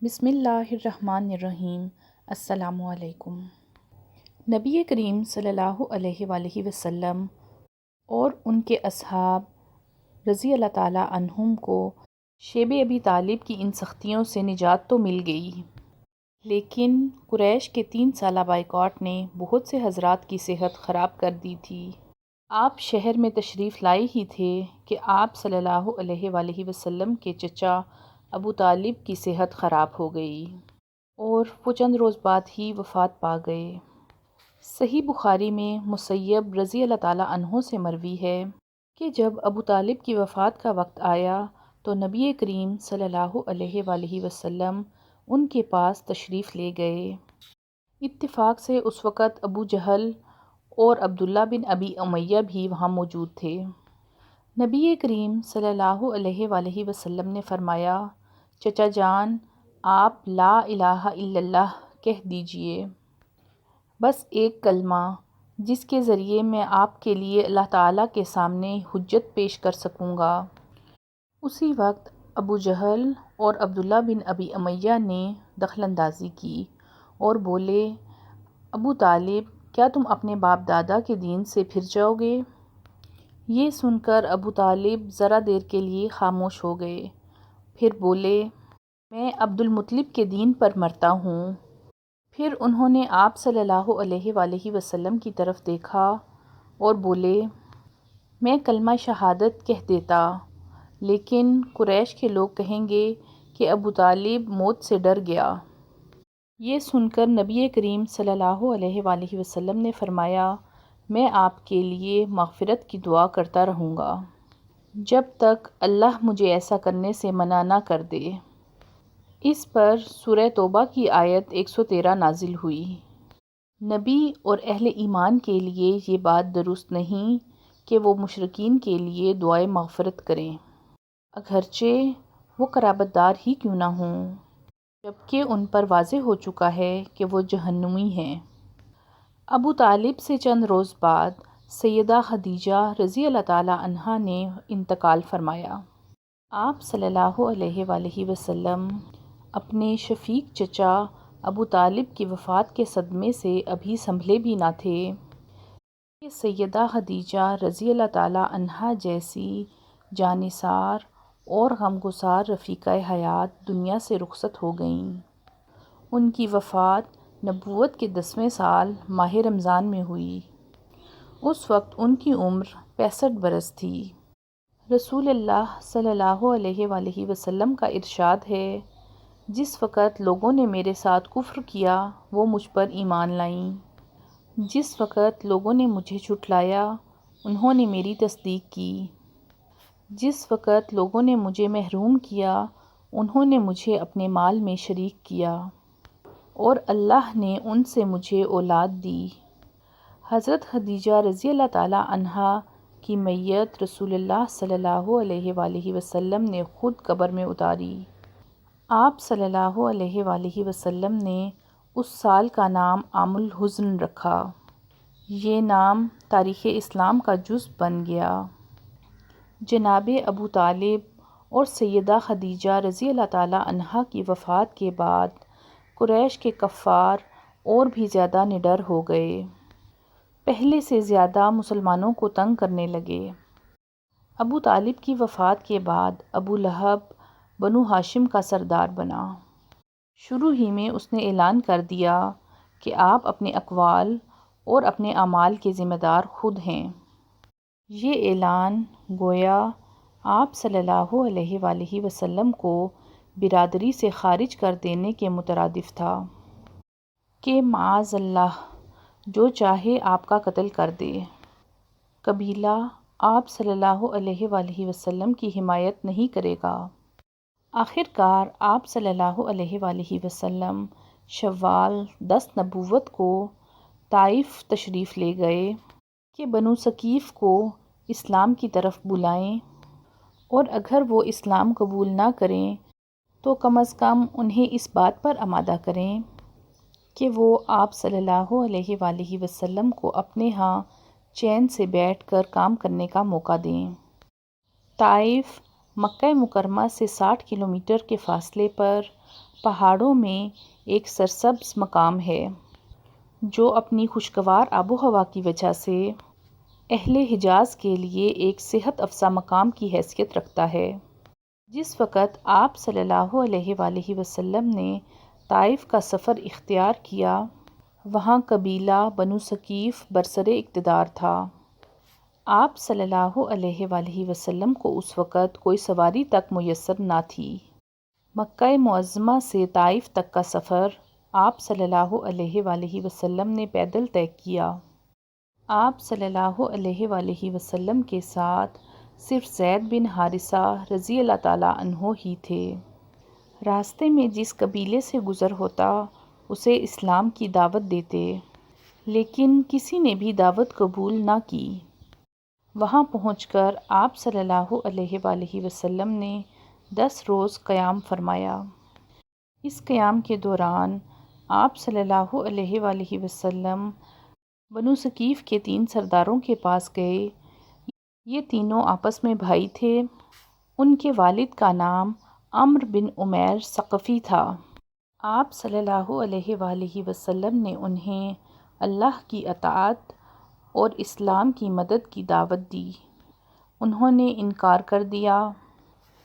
بسم اللہ الرحمن الرحیم۔ السلام علیکم۔ نبی کریم صلی اللہ علیہ وآلہ وسلم اور ان کے اصحاب رضی اللہ تعالیٰ عنہم کو شیب ابی طالب کی ان سختیوں سے نجات تو مل گئی، لیکن قریش کے 3 سالہ بائیکاٹ نے بہت سے حضرات کی صحت خراب کر دی تھی۔ آپ شہر میں تشریف لائے ہی تھے کہ آپ صلی اللہ علیہ وآلہ وسلم کے چچا ابو طالب کی صحت خراب ہو گئی اور وہ چند روز بعد ہی وفات پا گئے۔ صحیح بخاری میں مسیب رضی اللہ تعالیٰ عنہ سے مروی ہے کہ جب ابو طالب کی وفات کا وقت آیا تو نبی کریم صلی اللہ علیہ وآلہ وسلم ان کے پاس تشریف لے گئے۔ اتفاق سے اس وقت ابو جہل اور عبداللہ بن ابی امیہ بھی وہاں موجود تھے۔ نبی کریم صلی اللہ علیہ وآلہ وسلم نے فرمایا، چچا جان، آپ لا الہ الا اللہ کہہ دیجئے، بس ایک کلمہ جس کے ذریعے میں آپ کے لیے اللہ تعالیٰ کے سامنے حجت پیش کر سکوں گا۔ اسی وقت ابو جہل اور عبداللہ بن ابی امیہ نے دخل اندازی کی اور بولے، ابو طالب، کیا تم اپنے باپ دادا کے دین سے پھر جاؤ گے؟ یہ سن کر ابو طالب ذرا دیر کے لیے خاموش ہو گئے، پھر بولے، میں عبد المطلب کے دین پر مرتا ہوں۔ پھر انہوں نے آپ صلی اللہ علیہ وآلہ وسلم کی طرف دیکھا اور بولے، میں کلمہ شہادت کہہ دیتا، لیکن قریش کے لوگ کہیں گے کہ ابو طالب موت سے ڈر گیا۔ یہ سن کر نبی کریم صلی اللہ علیہ وآلہ وسلم نے فرمایا، میں آپ کے لیے مغفرت کی دعا کرتا رہوں گا جب تک اللہ مجھے ایسا کرنے سے منع نہ کر دے۔ اس پر سورہ توبہ کی آیت 113 نازل ہوئی۔ نبی اور اہل ایمان کے لیے یہ بات درست نہیں کہ وہ مشرکین کے لیے دعائے مغفرت کریں، اگرچہ وہ قرابت دار ہی کیوں نہ ہوں، جبکہ ان پر واضح ہو چکا ہے کہ وہ جہنمی ہیں۔ ابو طالب سے چند روز بعد سیدہ خدیجہ رضی اللہ تعالیٰ عنہا نے انتقال فرمایا۔ آپ صلی اللہ علیہ وآلہ وسلم اپنے شفیق چچا ابو طالب کی وفات کے صدمے سے ابھی سنبھلے بھی نہ تھے کہ سیدہ خدیجہ رضی اللہ تعالیٰ عنہا جیسی جانثار اور غمگسار رفیقہ حیات دنیا سے رخصت ہو گئیں۔ ان کی وفات نبوت کے 10ویں سال ماہ رمضان میں ہوئی۔ اس وقت ان کی عمر 65 برس تھی۔ رسول اللہ صلی اللہ علیہ وآلہ وسلم کا ارشاد ہے، جس وقت لوگوں نے میرے ساتھ کفر کیا وہ مجھ پر ایمان لائیں، جس وقت لوگوں نے مجھے جھٹلایا انہوں نے میری تصدیق کی، جس وقت لوگوں نے مجھے محروم کیا انہوں نے مجھے اپنے مال میں شریک کیا، اور اللہ نے ان سے مجھے اولاد دی۔ حضرت خدیجہ رضی اللہ تعالیٰ عنہا کی میت رسول اللہ صلی اللہ علیہ وآلہ وسلم نے خود قبر میں اتاری۔ آپ صلی اللہ علیہ وآلہ وسلم نے اس سال کا نام عام الحزن رکھا۔ یہ نام تاریخ اسلام کا جزو بن گیا۔ جناب ابو طالب اور سیدہ خدیجہ رضی اللہ تعالیٰ عنہا کی وفات کے بعد قریش کے کفار اور بھی زیادہ نڈر ہو گئے، پہلے سے زیادہ مسلمانوں کو تنگ کرنے لگے۔ ابو طالب کی وفات کے بعد ابو لہب بنو ہاشم کا سردار بنا۔ شروع ہی میں اس نے اعلان کر دیا کہ آپ اپنے اقوال اور اپنے اعمال کے ذمہ دار خود ہیں۔ یہ اعلان گویا آپ صلی اللہ علیہ وآلہ وسلم کو برادری سے خارج کر دینے کے مترادف تھا کہ معاذ اللہ جو چاہے آپ کا قتل کر دے۔ قبیلہ آپ صلی اللہ علیہ وآلہ وسلم کی حمایت نہیں کرے گا۔ آخر کار آپ صلی اللہ علیہ وآلہ وسلم شوال 10 نبوت کو طائف تشریف لے گئے کہ بنو ثقیف کو اسلام کی طرف بلائیں، اور اگر وہ اسلام قبول نہ کریں تو کم از کم انہیں اس بات پر آمادہ کریں کہ وہ آپ صلی اللہ علیہ وآلہ وسلم کو اپنے ہاں چین سے بیٹھ کر کام کرنے کا موقع دیں۔ طائف مکہ مکرمہ سے 60 کلومیٹر کے فاصلے پر پہاڑوں میں ایک سرسبز مقام ہے جو اپنی خوشگوار آب و ہوا کی وجہ سے اہل حجاز کے لیے ایک صحت افزا مقام کی حیثیت رکھتا ہے۔ جس وقت آپ صلی اللہ علیہ وآلہ وسلم نے طائف کا سفر اختیار کیا، وہاں قبیلہ بنو ثقیف برسر اقتدار تھا۔ آپ صلی اللہ علیہ وآلہ وسلم کو اس وقت کوئی سواری تک میسر نہ تھی۔ مکہ معظمہ سے طائف تک کا سفر آپ صلی اللہ علیہ وآلہ وسلم نے پیدل طے کیا۔ آپ صلی اللہ علیہ وآلہ وسلم کے ساتھ صرف زید بن حارثہ رضی اللہ تعالیٰ عنہ ہی تھے۔ راستے میں جس قبیلے سے گزر ہوتا اسے اسلام کی دعوت دیتے، لیکن کسی نے بھی دعوت قبول نہ کی۔ وہاں پہنچ کر آپ صلی اللہ علیہ وآلہ وسلم نے 10 روز قیام فرمایا۔ اس قیام کے دوران آپ صلی اللہ علیہ وآلہ وسلم بنو ثقیف کے 3 سرداروں کے پاس گئے۔ یہ تینوں آپس میں بھائی تھے۔ ان کے والد کا نام عمرو بن عمیر ثقفی تھا۔ آپ صلی اللہ علیہ وآلہ وسلم نے انہیں اللہ کی اطاعت اور اسلام کی مدد کی دعوت دی۔ انہوں نے انکار کر دیا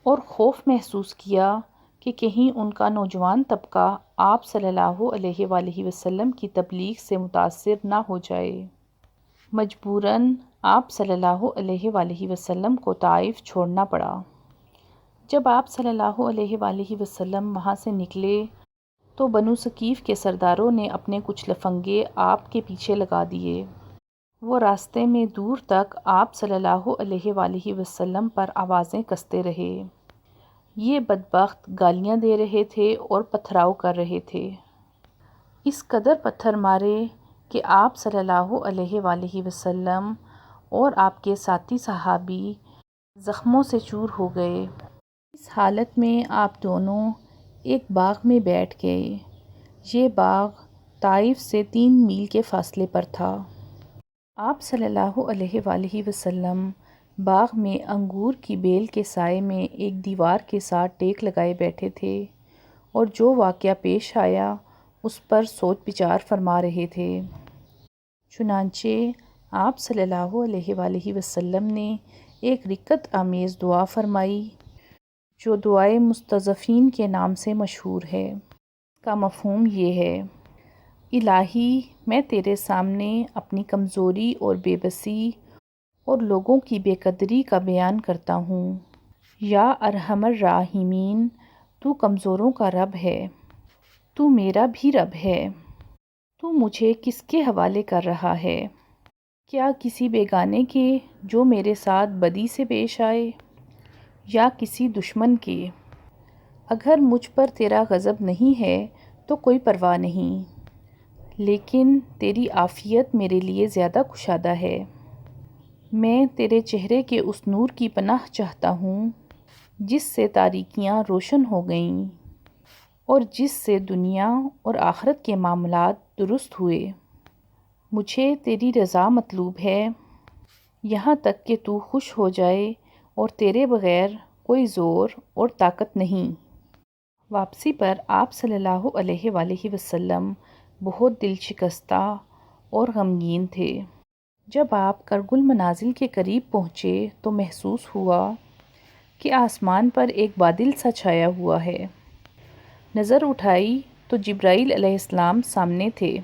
اور خوف محسوس کیا کہ کہیں ان کا نوجوان طبقہ آپ صلی اللہ علیہ وآلہ وسلم کی تبلیغ سے متاثر نہ ہو جائے۔ مجبوراً آپ صلی اللہ علیہ وآلہ وسلم کو طائف چھوڑنا پڑا۔ جب آپ صلی اللہ علیہ وآلہ وسلم وہاں سے نکلے تو بنو ثقیف کے سرداروں نے اپنے کچھ لفنگے آپ کے پیچھے لگا دیے۔ وہ راستے میں دور تک آپ صلی اللہ علیہ وآلہ وسلم پر آوازیں کستے رہے۔ یہ بدبخت گالیاں دے رہے تھے اور پتھراؤ کر رہے تھے۔ اس قدر پتھر مارے کہ آپ صلی اللہ علیہ وآلہ وسلم اور آپ کے ساتھی صحابی زخموں سے چور ہو گئے۔ اس حالت میں آپ دونوں ایک باغ میں بیٹھ گئے۔ یہ باغ طائف سے 3 میل کے فاصلے پر تھا۔ آپ صلی اللہ علیہ وآلہ وسلم باغ میں انگور کی بیل کے سائے میں ایک دیوار کے ساتھ ٹیک لگائے بیٹھے تھے اور جو واقعہ پیش آیا اس پر سوچ بچار فرما رہے تھے۔ چنانچہ آپ صلی اللہ علیہ وآلہ وسلم نے ایک رقت آمیز دعا فرمائی جو دعائے مستضعفین کے نام سے مشہور ہے۔ اس کا مفہوم یہ ہے: الہی، میں تیرے سامنے اپنی کمزوری اور بے بسی اور لوگوں کی بے قدری کا بیان کرتا ہوں۔ یا ارحم الراحمین، تو کمزوروں کا رب ہے، تو میرا بھی رب ہے۔ تو مجھے کس کے حوالے کر رہا ہے؟ کیا کسی بیگانے کے جو میرے ساتھ بدی سے پیش آئے، یا کسی دشمن کے؟ اگر مجھ پر تیرا غضب نہیں ہے تو کوئی پرواہ نہیں، لیکن تیری عافیت میرے لیے زیادہ کشادہ ہے۔ میں تیرے چہرے کے اس نور کی پناہ چاہتا ہوں جس سے تاریکیاں روشن ہو گئیں اور جس سے دنیا اور آخرت کے معاملات درست ہوئے۔ مجھے تیری رضا مطلوب ہے، یہاں تک کہ تو خوش ہو جائے، اور تیرے بغیر کوئی زور اور طاقت نہیں۔ واپسی پر آپ صلی اللہ علیہ وآلہ وسلم بہت دل شکستہ اور غمگین تھے۔ جب آپ کرگل منازل کے قریب پہنچے تو محسوس ہوا کہ آسمان پر ایک بادل سا چھایا ہوا ہے۔ نظر اٹھائی تو جبرائیل علیہ السلام سامنے تھے۔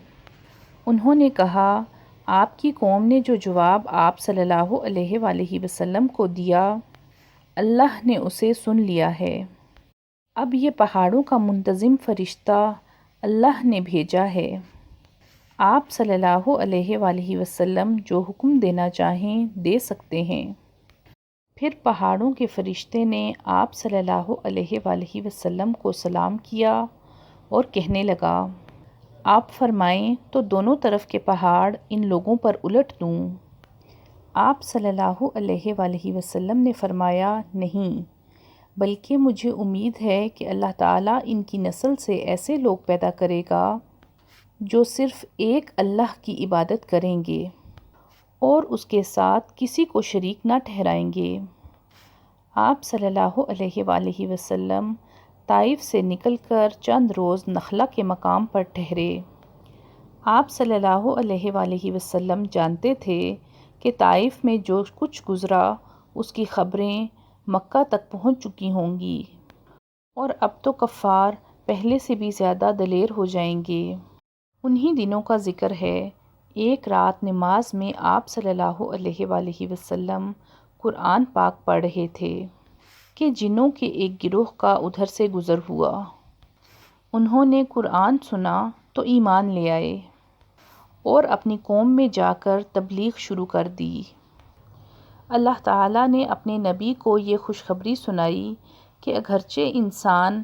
انہوں نے کہا، آپ کی قوم نے جو جواب آپ صلی اللہ علیہ وآلہ وسلم کو دیا، اللہ نے اسے سن لیا ہے۔ اب یہ پہاڑوں کا منتظم فرشتہ اللہ نے بھیجا ہے۔ آپ صلی اللہ علیہ وآلہ وسلم جو حکم دینا چاہیں دے سکتے ہیں۔ پھر پہاڑوں کے فرشتے نے آپ صلی اللہ علیہ وآلہ وسلم کو سلام کیا اور کہنے لگا، آپ فرمائیں تو دونوں طرف کے پہاڑ ان لوگوں پر الٹ دوں؟ آپ صلی اللہ علیہ وآلہ وسلم نے فرمایا، نہیں، بلکہ مجھے امید ہے کہ اللہ تعالیٰ ان کی نسل سے ایسے لوگ پیدا کرے گا جو صرف ایک اللہ کی عبادت کریں گے اور اس کے ساتھ کسی کو شریک نہ ٹھہرائیں گے۔ آپ صلی اللہ علیہ وآلہ وسلم طائف سے نکل کر چند روز نخلا کے مقام پر ٹھہرے۔ آپ صلی اللہ علیہ وآلہ وسلم جانتے تھے کہ طائف میں جو کچھ گزرا اس کی خبریں مکہ تک پہنچ چکی ہوں گی، اور اب تو کفار پہلے سے بھی زیادہ دلیر ہو جائیں گے۔ انہی دنوں کا ذکر ہے، ایک رات نماز میں آپ صلی اللہ علیہ وآلہ وسلم قرآن پاک پڑھ رہے تھے کہ جنوں کے ایک گروہ کا ادھر سے گزر ہوا۔ انہوں نے قرآن سنا تو ایمان لے آئے اور اپنی قوم میں جا کر تبلیغ شروع کر دی۔ اللہ تعالیٰ نے اپنے نبی کو یہ خوشخبری سنائی کہ اگرچہ انسان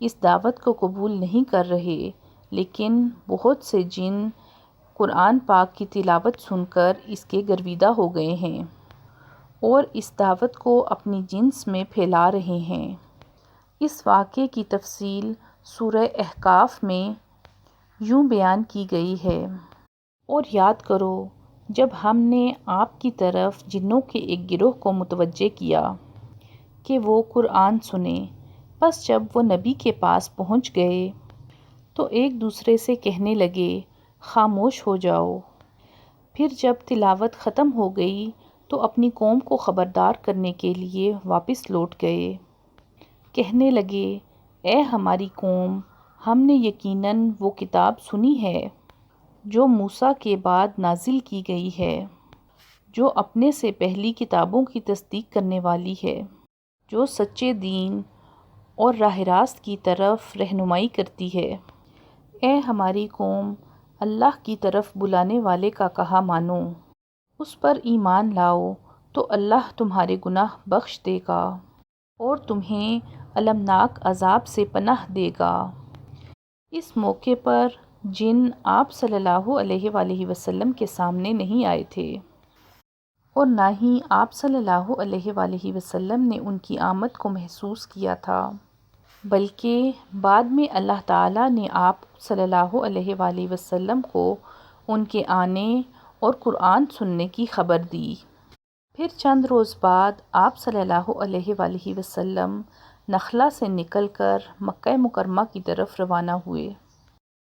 اس دعوت کو قبول نہیں کر رہے، لیکن بہت سے جن قرآن پاک کی تلاوت سن کر اس کے گرویدہ ہو گئے ہیں اور اس دعوت کو اپنی جنس میں پھیلا رہے ہیں۔ اس واقعے کی تفصیل سورہ احقاف میں یوں بیان کی گئی ہے: اور یاد کرو جب ہم نے آپ کی طرف جنوں کے ایک گروہ کو متوجہ کیا کہ وہ قرآن سنیں، پس جب وہ نبی کے پاس پہنچ گئے تو ایک دوسرے سے کہنے لگے، خاموش ہو جاؤ۔ پھر جب تلاوت ختم ہو گئی تو اپنی قوم کو خبردار کرنے کے لیے واپس لوٹ گئے۔ کہنے لگے، اے ہماری قوم، ہم نے یقیناً وہ کتاب سنی ہے جو موسیٰ کے بعد نازل کی گئی ہے، جو اپنے سے پہلی کتابوں کی تصدیق کرنے والی ہے، جو سچے دین اور راہ راست کی طرف رہنمائی کرتی ہے۔ اے ہماری قوم، اللہ کی طرف بلانے والے کا کہا مانو، اس پر ایمان لاؤ تو اللہ تمہارے گناہ بخش دے گا اور تمہیں المناک عذاب سے پناہ دے گا۔ اس موقع پر جن آپ صلی اللہ علیہ وآلہ وسلم کے سامنے نہیں آئے تھے، اور نہ ہی آپ صلی اللہ علیہ وآلہ وسلم نے ان کی آمد کو محسوس کیا تھا، بلکہ بعد میں اللہ تعالیٰ نے آپ صلی اللہ علیہ وآلہ وسلم کو ان کے آنے اور قرآن سننے کی خبر دی۔ پھر چند روز بعد آپ صلی اللہ علیہ وآلہ وسلم نخلا سے نکل کر مکہ مکرمہ کی طرف روانہ ہوئے۔